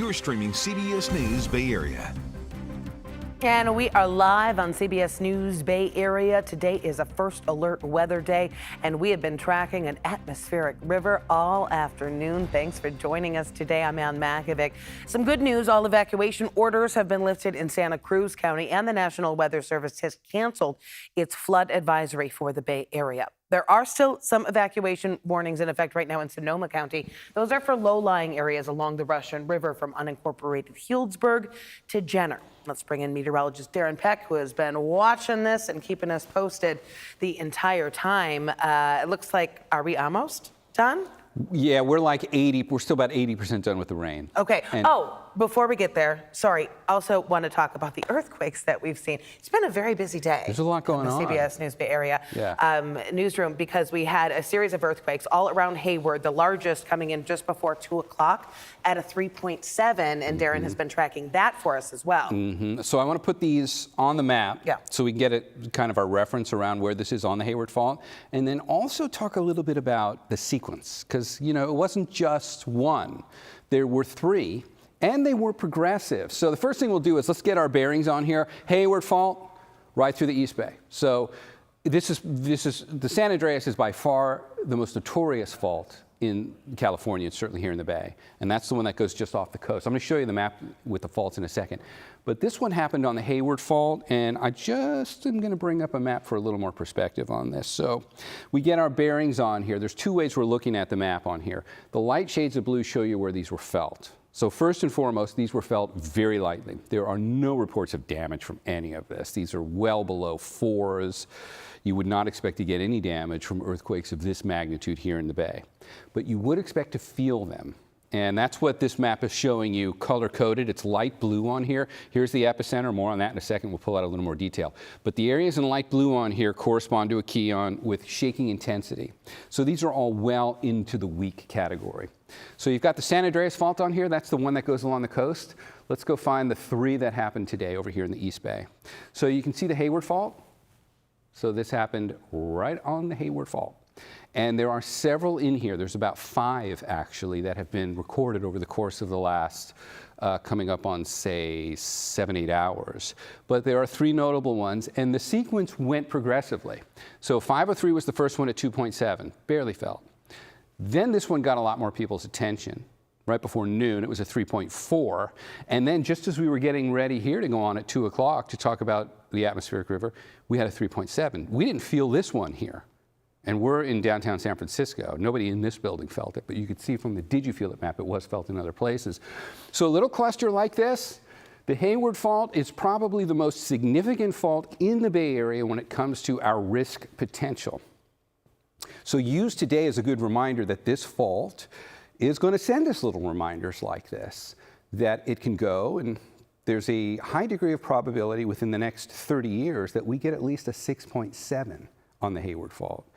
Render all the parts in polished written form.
You're streaming CBS News Bay Area. And we are live on CBS News Bay Area. Today is a first alert weather day, and we have been tracking an atmospheric river all afternoon. Thanks for joining us today. I'm Ann Makovic. Some good news. All evacuation orders have been lifted in Santa Cruz County, and the National Weather Service has canceled its flood advisory for the Bay Area. There are still some evacuation warnings in effect right now in Sonoma County. Those are for low-lying areas along the Russian River from unincorporated Healdsburg to Jenner. Let's bring in meteorologist Darren Peck, who has been watching this and keeping us posted the entire time. It looks like, are we almost done? Yeah, we're like 80. We're still about 80% done with the rain. Okay. Before we get there, sorry, also want to talk about the earthquakes that we've seen. It's been a very busy day. There's a lot going on. In the CBS News Bay Area newsroom, because we had a series of earthquakes all around Hayward, the largest coming in just before 2 o'clock at a 3.7, and Darren has been tracking that for us as well. So I want to put these on the map so we can get it kind of our reference around where this is on the Hayward Fault, and then also talk a little bit about the sequence, because, you know, it wasn't just one. There were three. And they were progressive. So the first thing we'll do is let's get our bearings on here. Hayward Fault, right through the East Bay. So this is the San Andreas is by far the most notorious fault in California, and certainly here in the Bay. And that's the one that goes just off the coast. I'm going to show you the map with the faults in a second. But this one happened on the Hayward Fault, and I just am going to bring up a map for a little more perspective on this. So we get our bearings on here. There's two ways we're looking at the map on here. The light shades of blue show you where these were felt. So first and foremost, these were felt very lightly. There are no reports of damage from any of this. These are well below 4s. You would not expect to get any damage from earthquakes of this magnitude here in the Bay. But you would expect to feel them. And that's what this map is showing you, color-coded. It's light blue on here. Here's the epicenter. More on that in a second. We'll pull out a little more detail. But the areas in light blue on here correspond to a Keon with shaking intensity. So these are all well into the weak category. So you've got the San Andreas Fault on here. That's the one that goes along the coast. Let's go find the three that happened today over here in the East Bay. So you can see the Hayward Fault. So this happened right on the Hayward Fault. And there are several in here. There's about 5, actually, that have been recorded over the course of the last, coming up on, say, 7-8 hours. But there are 3 notable ones, and the sequence went progressively. So 503 was the first one at 2.7, barely felt. Then this one got a lot more people's attention. Right before noon, it was a 3.4. And then just as we were getting ready here to go on at 2 o'clock to talk about the atmospheric river, we had a 3.7. We didn't feel this one here. And we're in downtown San Francisco. Nobody in this building felt it, but you could see from the Did You Feel It map, it was felt in other places. So a little cluster like this, the Hayward Fault is probably the most significant fault in the Bay Area when it comes to our risk potential. So use today as a good reminder that this fault is going to send us little reminders like this, that it can go, and there's a high degree of probability within the next 30 years that we get at least a 6.7 on the Hayward Fault.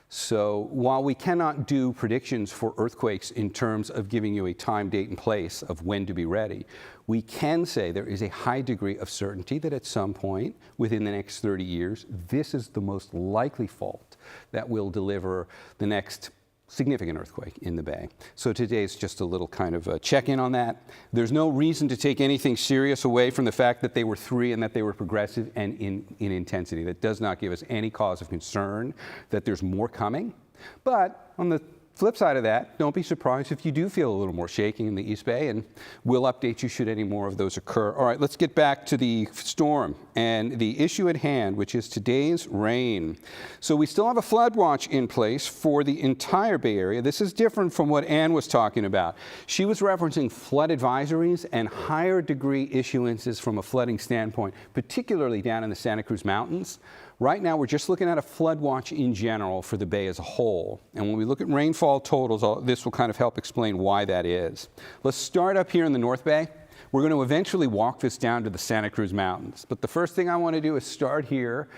So while we cannot do predictions for earthquakes in terms of giving you a time, date, and place of when to be ready, we can say there is a high degree of certainty that at some point within the next 30 years, this is the most likely fault that will deliver the next significant earthquake in the Bay. So today's just a little kind of a check-in on that. There's no reason to take anything serious away from the fact that they were 3 and that they were progressive and in intensity. That does not give us any cause of concern that there's more coming. But on the flip side of that, don't be surprised if you do feel a little more shaking in the East Bay, and we'll update you should any more of those occur. All right, let's get back to the storm and the issue at hand, which is today's rain. So we still have a flood watch in place for the entire Bay Area. This is different from what Ann was talking about. She was referencing flood advisories and higher degree issuances from a flooding standpoint, particularly down in the Santa Cruz Mountains. Right now, we're just looking at a flood watch in general for the Bay as a whole. And when we look at rainfall totals, this will kind of help explain why that is. Let's start up here in the North Bay. We're going to eventually walk this down to the Santa Cruz Mountains. But the first thing I want to do is start here.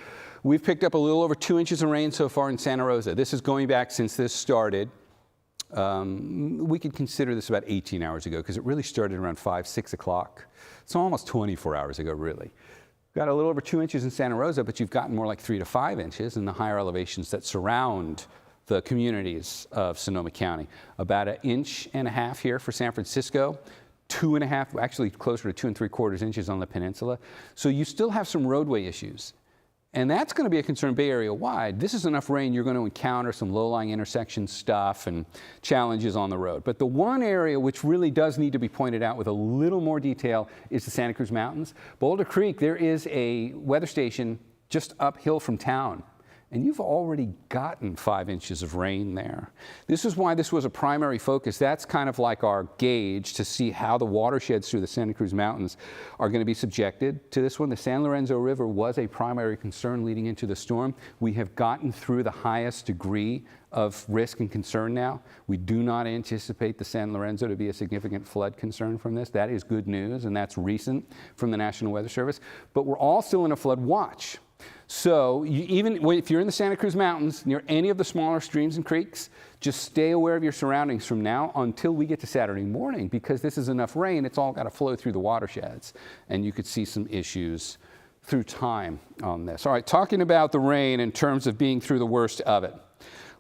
We've picked up a little over 2 inches of rain so far in Santa Rosa. This is going back since this started. We could consider this about 18 hours ago because it really started around 5, 6 o'clock. It's almost 24 hours ago, really. Got a little over 2 inches in Santa Rosa, but you've gotten more like 3 to 5 inches in the higher elevations that surround the communities of Sonoma County. About 1.5 inches here for San Francisco. 2.5, actually closer to 2 3/4 inches on the peninsula. So you still have some roadway issues. And that's going to be a concern Bay Area wide. This is enough rain, you're going to encounter some low-lying intersection stuff and challenges on the road. But the one area which really does need to be pointed out with a little more detail is the Santa Cruz Mountains. Boulder Creek, there is a weather station just uphill from town. And you've already gotten 5 inches of rain there. This is why this was a primary focus. That's kind of like our gauge to see how the watersheds through the Santa Cruz Mountains are going to be subjected to this one. The San Lorenzo River was a primary concern leading into the storm. We have gotten through the highest degree of risk and concern now. We do not anticipate the San Lorenzo to be a significant flood concern from this. That is good news, and that's recent from the National Weather Service. But we're all still in a flood watch. So even if you're in the Santa Cruz Mountains, near any of the smaller streams and creeks, just stay aware of your surroundings from now until we get to Saturday morning, because this is enough rain, it's all got to flow through the watersheds. And you could see some issues through time on this. All right, talking about the rain in terms of being through the worst of it,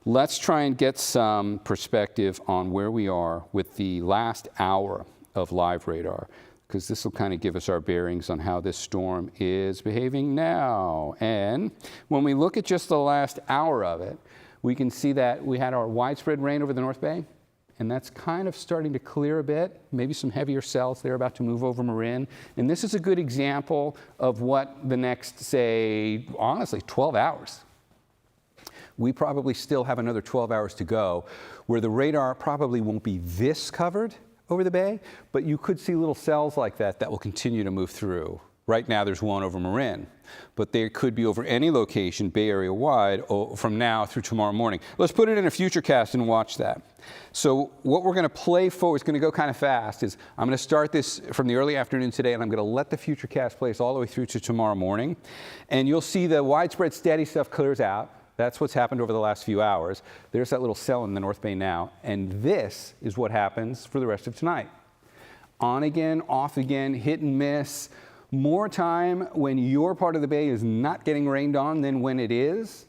let's try and get some perspective on where we are with the last hour of live radar, because this will kind of give us our bearings on how this storm is behaving now. And when we look at just the last hour of it, we can see that we had our widespread rain over the North Bay, and that's kind of starting to clear a bit. Maybe some heavier cells there about to move over Marin. And this is a good example of what the next, say, honestly, 12 hours. We probably still have another 12 hours to go, where the radar probably won't be this covered over the bay, but you could see little cells like that that will continue to move through. Right now there's one over Marin, but there could be over any location Bay Area wide from now through tomorrow morning. Let's put it in a Futurecast and watch that. So what we're going to play forward, it's going to go kind of fast, is I'm going to start this from the early afternoon today, and I'm going to let the Futurecast play us all the way through to tomorrow morning. And you'll see the widespread steady stuff clears out. That's what's happened over the last few hours. There's that little cell in the North Bay now, and this is what happens for the rest of tonight. On again, off again, hit and miss. More time when your part of the bay is not getting rained on than when it is.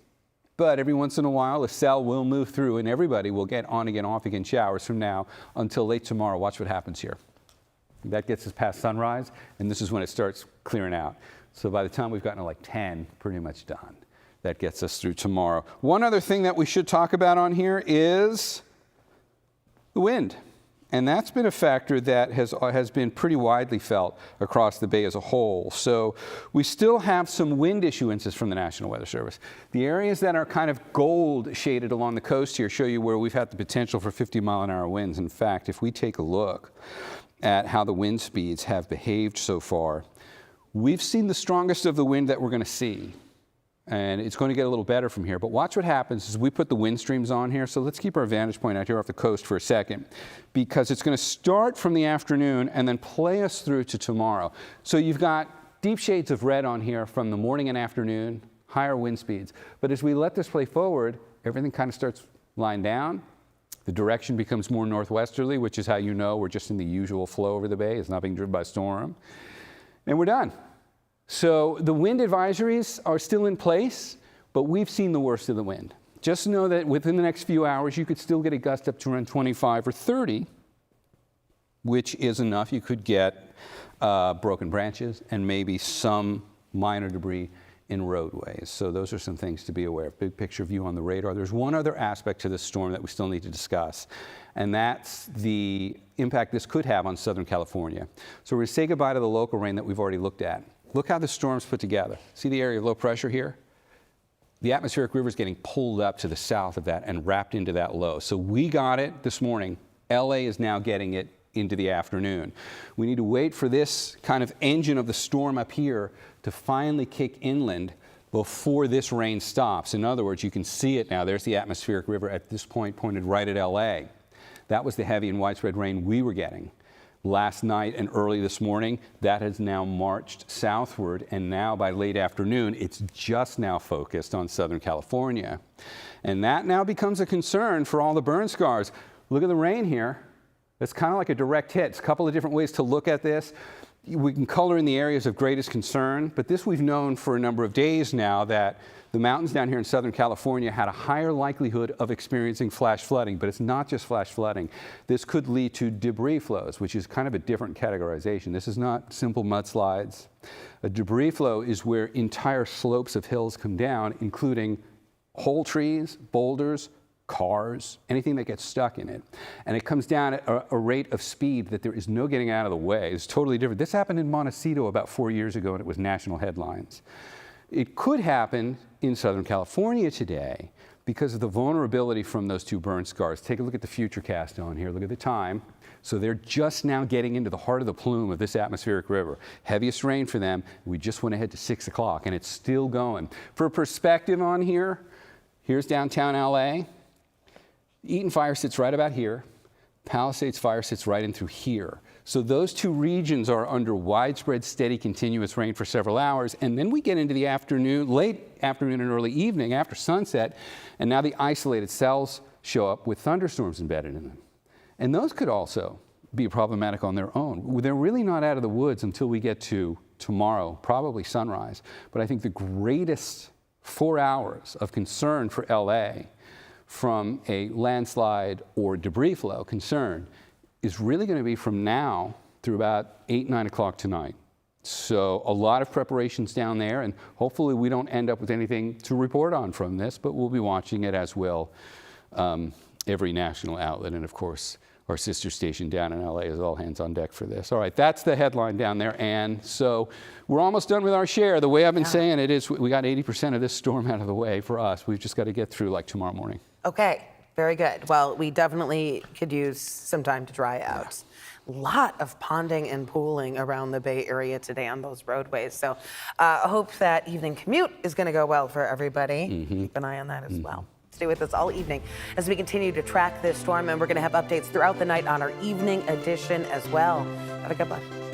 But every once in a while, a cell will move through, and everybody will get on again, off again showers from now until late tomorrow. Watch what happens here. That gets us past sunrise, and this is when it starts clearing out. So by the time we've gotten to like 10, pretty much done. That gets us through tomorrow. One other thing that we should talk about on here is the wind. And that's been a factor that has been pretty widely felt across the bay as a whole. So we still have some wind issuances from the National Weather Service. The areas that are kind of gold shaded along the coast here show you where we've had the potential for 50-mile-an-hour winds. In fact, if we take a look at how the wind speeds have behaved so far, we've seen the strongest of the wind that we're going to see. And it's going to get a little better from here. But watch what happens as we put the wind streams on here. So let's keep our vantage point out here off the coast for a second, because it's going to start from the afternoon and then play us through to tomorrow. So you've got deep shades of red on here from the morning and afternoon, higher wind speeds. But as we let this play forward, everything kind of starts lying down. The direction becomes more northwesterly, which is how you know we're just in the usual flow over the bay. It's not being driven by storm. And we're done. So the wind advisories are still in place, but we've seen the worst of the wind. Just know that within the next few hours, you could still get a gust up to around 25 or 30, which is enough. You could get broken branches and maybe some minor debris in roadways. So those are some things to be aware of. Big picture view on the radar. There's one other aspect to this storm that we still need to discuss, and that's the impact this could have on Southern California. So we're going to say goodbye to the local rain that we've already looked at. Look how the storm's put together. See the area of low pressure here? The atmospheric river is getting pulled up to the south of that and wrapped into that low. So we got it this morning. LA is now getting it into the afternoon. We need to wait for this kind of engine of the storm up here to finally kick inland before this rain stops. In other words, you can see it now. There's the atmospheric river at this point pointed right at LA. That was the heavy and widespread rain we were getting last night and early this morning. That has now marched southward, and now by late afternoon, it's just now focused on Southern California. And that now becomes a concern for all the burn scars. Look at the rain here. It's kind of like a direct hit. It's a couple of different ways to look at this. we can color in the areas of greatest concern, but this we've known for a number of days now that the mountains down here in Southern California had a higher likelihood of experiencing flash flooding, but it's not just flash flooding. This could lead to debris flows, which is kind of a different categorization. This is not simple mudslides. A debris flow is where entire slopes of hills come down, including whole trees, boulders, cars, anything that gets stuck in it. And it comes down at a rate of speed that there is no getting out of the way. It's totally different. This happened in Montecito about 4 years ago, and it was national headlines. It could happen in Southern California today because of the vulnerability from those two burn scars. Take a look at the Futurecast on here. Look at the time. So they're just now getting into the heart of the plume of this atmospheric river. Heaviest rain for them. We just went ahead to 6 o'clock, and it's still going. For perspective on here, here's downtown LA. Eaton Fire sits right about here. Palisades Fire sits right in through here. So those two regions are under widespread, steady, continuous rain for several hours. And then we get into the afternoon, late afternoon and early evening after sunset. And now the isolated cells show up with thunderstorms embedded in them. And those could also be problematic on their own. They're really not out of the woods until we get to tomorrow, probably sunrise. But I think the greatest 4 hours of concern for LA from a landslide or debris flow concern is really going to be from now through about 8, 9 o'clock tonight. So a lot of preparations down there, and hopefully we don't end up with anything to report on from this, but we'll be watching it, as will every national outlet, and of course our sister station down in LA is all hands on deck for this. All right, that's the headline down there, and so we're almost done with our share. The way I've been saying it is we got 80% of this storm out of the way for us. We've just got to get through like tomorrow morning. Okay, very good. Well, we definitely could use some time to dry out. A lot of ponding and pooling around the Bay Area today on those roadways. So I hope that evening commute is going to go well for everybody. Keep an eye on that as well. Stay with us all evening as we continue to track this storm, and we're going to have updates throughout the night on our evening edition as well. Have a good one.